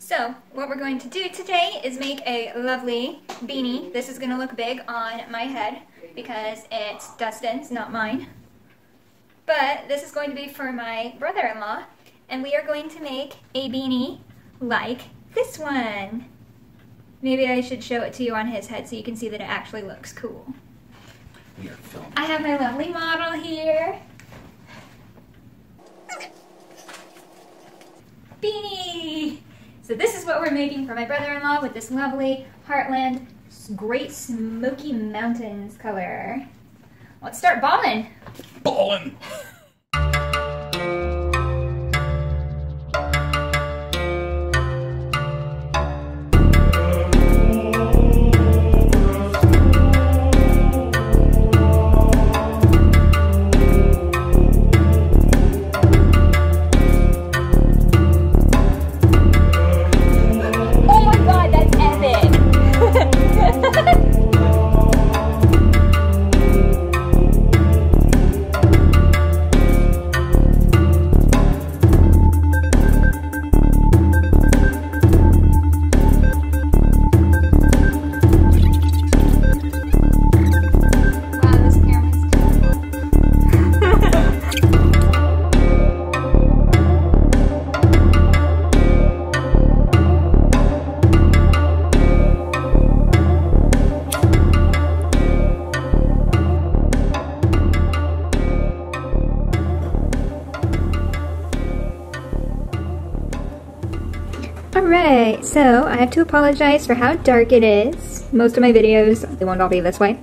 So, what we're going to do today is make a lovely beanie. This is going to look big on my head because it's Dustin's, not mine. But this is going to be for my brother-in-law, and we are going to make a beanie like this one. Maybe I should show it to you on his head so you can see that it actually looks cool. We are filming. I have my lovely model here. Beanie! So this is what we're making for my brother-in-law with this lovely Heartland Great Smoky Mountains color. Let's start balling. Ballin'! Alright, so I have to apologize for how dark it is. Most of my videos, they won't all be this way.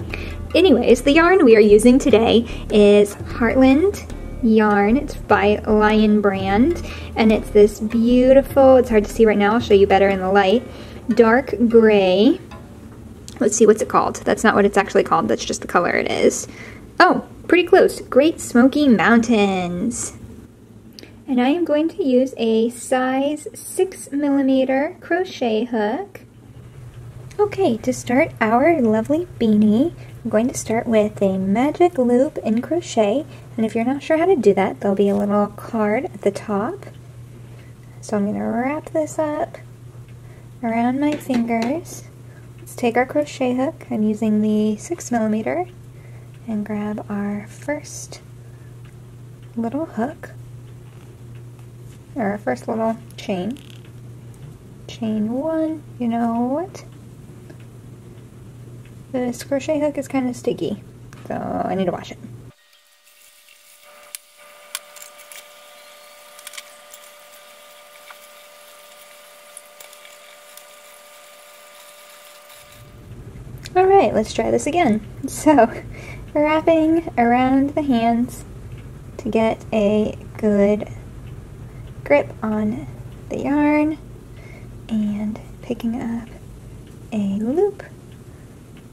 Anyways, the yarn we are using today is Heartland yarn. It's by Lion Brand, and it's this beautiful, it's hard to see right now, I'll show you better in the light, dark gray. Let's see, what's it called? That's not what it's actually called, that's just the color it is. Oh, pretty close. Great Smoky Mountains. And I am going to use a size 6mm crochet hook. Okay, to start our lovely beanie, I'm going to start with a magic loop in crochet. And if you're not sure how to do that, there'll be a little card at the top. So I'm going to wrap this up around my fingers. Let's take our crochet hook. I'm using the 6mm and grab our first little hook. Our first little chain. Chain one, you know what? This crochet hook is kind of sticky, so I need to wash it. Alright, let's try this again. So, wrapping around the hands to get a good grip on the yarn and picking up a loop,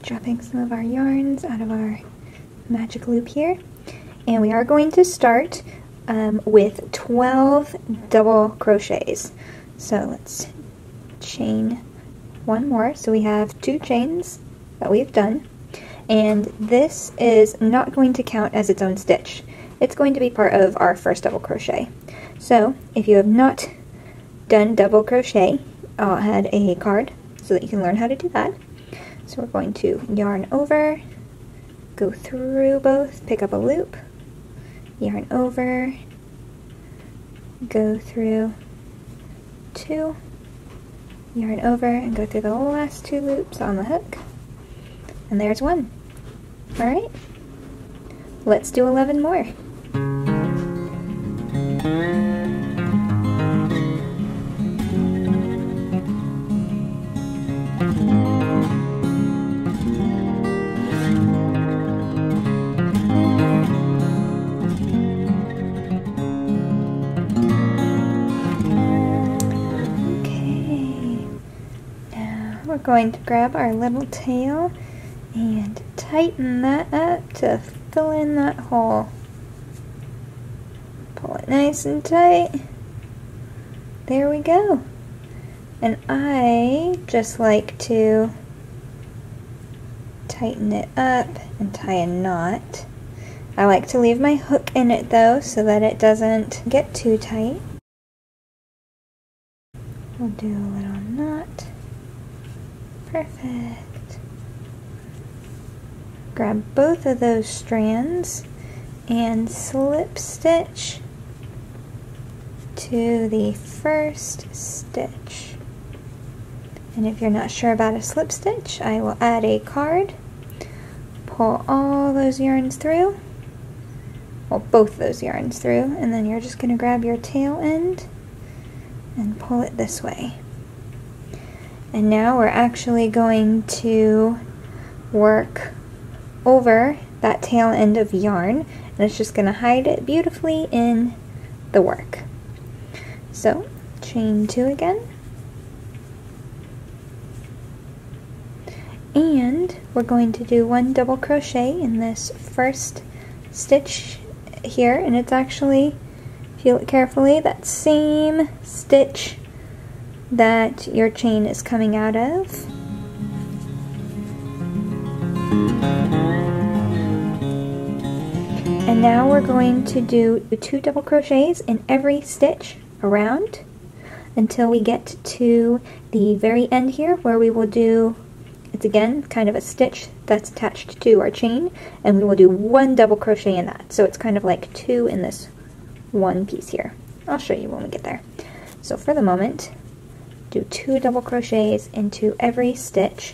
dropping some of our yarns out of our magic loop here, and we are going to start with 12 double crochets. So let's chain one more, so we have 2 chains that we've done, and this is not going to count as its own stitch. It's going to be part of our first double crochet. So, if you have not done double crochet, I'll add a card so that you can learn how to do that. So we're going to yarn over, go through both, pick up a loop, yarn over, go through 2, yarn over, and go through the last 2 loops on the hook. And there's 1. Alright, let's do 11 more. We're going to grab our little tail and tighten that up to fill in that hole. Pull it nice and tight. There we go. And I just like to tighten it up and tie a knot. I like to leave my hook in it though so that it doesn't get too tight. We'll do a little knot. Perfect. Grab both of those strands and slip stitch to the first stitch. And if you're not sure about a slip stitch, I will add a card. Pull all those yarns through, well, both those yarns through, and then you're just going to grab your tail end and pull it this way. And now we're actually going to work over that tail end of yarn, and it's just going to hide it beautifully in the work. So chain 2 again, and we're going to do 1 double crochet in this first stitch here, and it's actually, if you look carefully, that same stitch that your chain is coming out of. And now we're going to do 2 double crochets in every stitch around until we get to the very end here, where we will do, it's again kind of a stitch that's attached to our chain, and we will do 1 double crochet in that. So it's kind of like 2 in this one piece here. I'll show you when we get there. So for the moment, do 2 double crochets into every stitch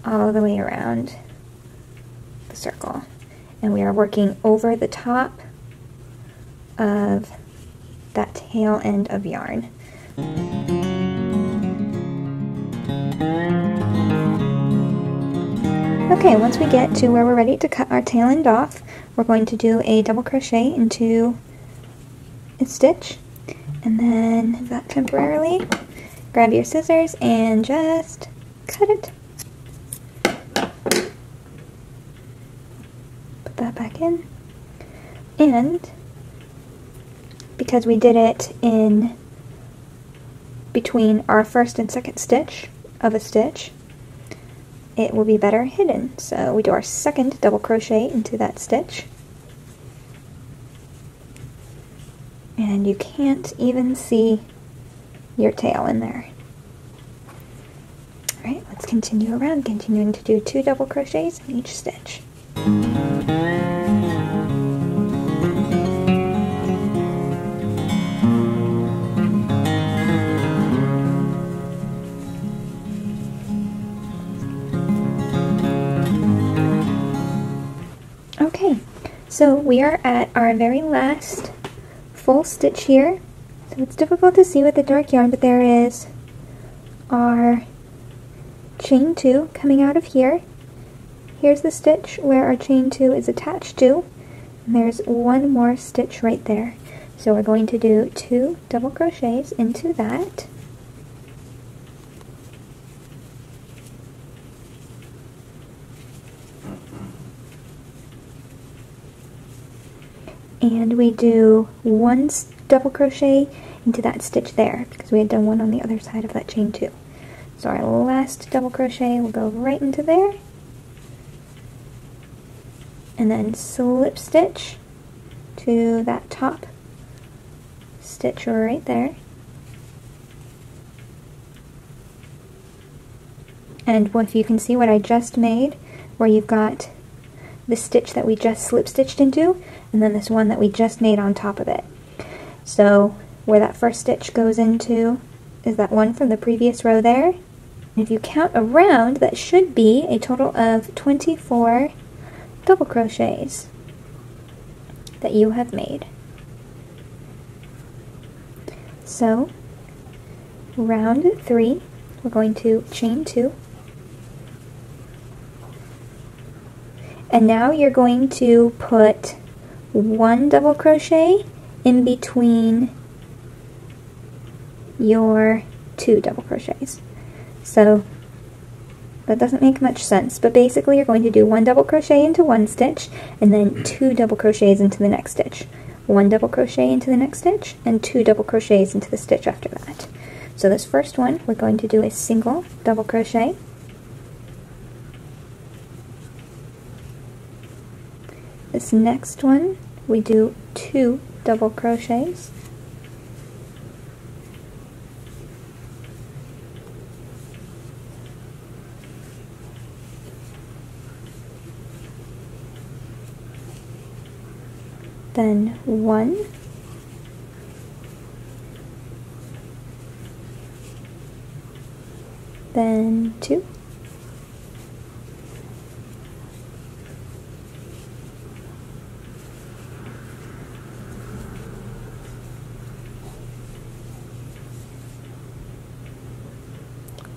all the way around the circle. And we are working over the top of that tail end of yarn. Okay, once we get to where we're ready to cut our tail end off, we're going to do a double crochet into a stitch, and then that temporarily, grab your scissors and just cut it. Put that back in, and because we did it in between our first and second stitch of a stitch, it will be better hidden. So we do our second double crochet into that stitch, and you can't even see your tail in there. Alright, let's continue around, continuing to do 2 double crochets in each stitch. Okay, so we are at our very last full stitch here. So it's difficult to see with the dark yarn, but there is our chain 2 coming out of here. Here's the stitch where our chain 2 is attached to, and there's 1 more stitch right there. So we're going to do 2 double crochets into that. And we do 1 double crochet into that stitch there, because we had done 1 on the other side of that chain 2. So our last double crochet will go right into there, and then slip stitch to that top stitch right there. And if you can see what I just made, where you've got the stitch that we just slip stitched into, and then this one that we just made on top of it. So where that first stitch goes into is that one from the previous row there. And if you count around, that should be a total of 24 double crochets that you have made. So round 3, we're going to chain 2. And now you're going to put 1 double crochet in between your 2 double crochets. So that doesn't make much sense, but basically you're going to do 1 double crochet into 1 stitch, and then 2 double crochets into the next stitch. 1 double crochet into the next stitch, and 2 double crochets into the stitch after that. So this first one, we're going to do a single double crochet. This next one, we do 2 double crochets. then 1, then 2,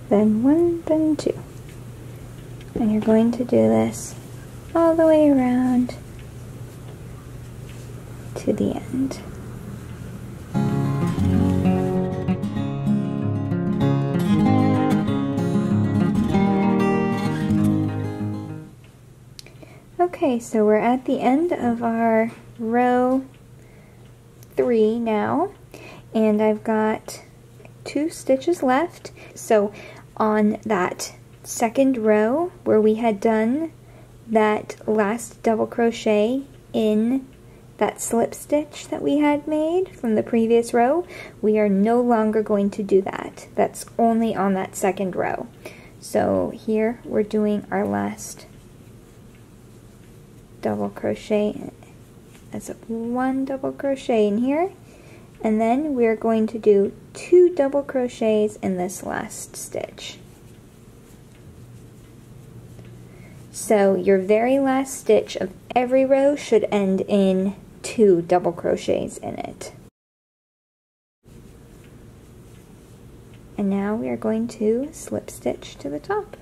then 1, then 2. And you're going to do this all the way around to the end. Okay, so we're at the end of our row 3 now, and I've got 2 stitches left. So on that second row where we had done that last double crochet in that slip stitch that we had made from the previous row, we are no longer going to do that. That's only on that second row. So here we're doing our last double crochet. That's 1 double crochet in here, and then we're going to do 2 double crochets in this last stitch. So your very last stitch of every row should end in 2 double crochets in it. And now we are going to slip stitch to the top.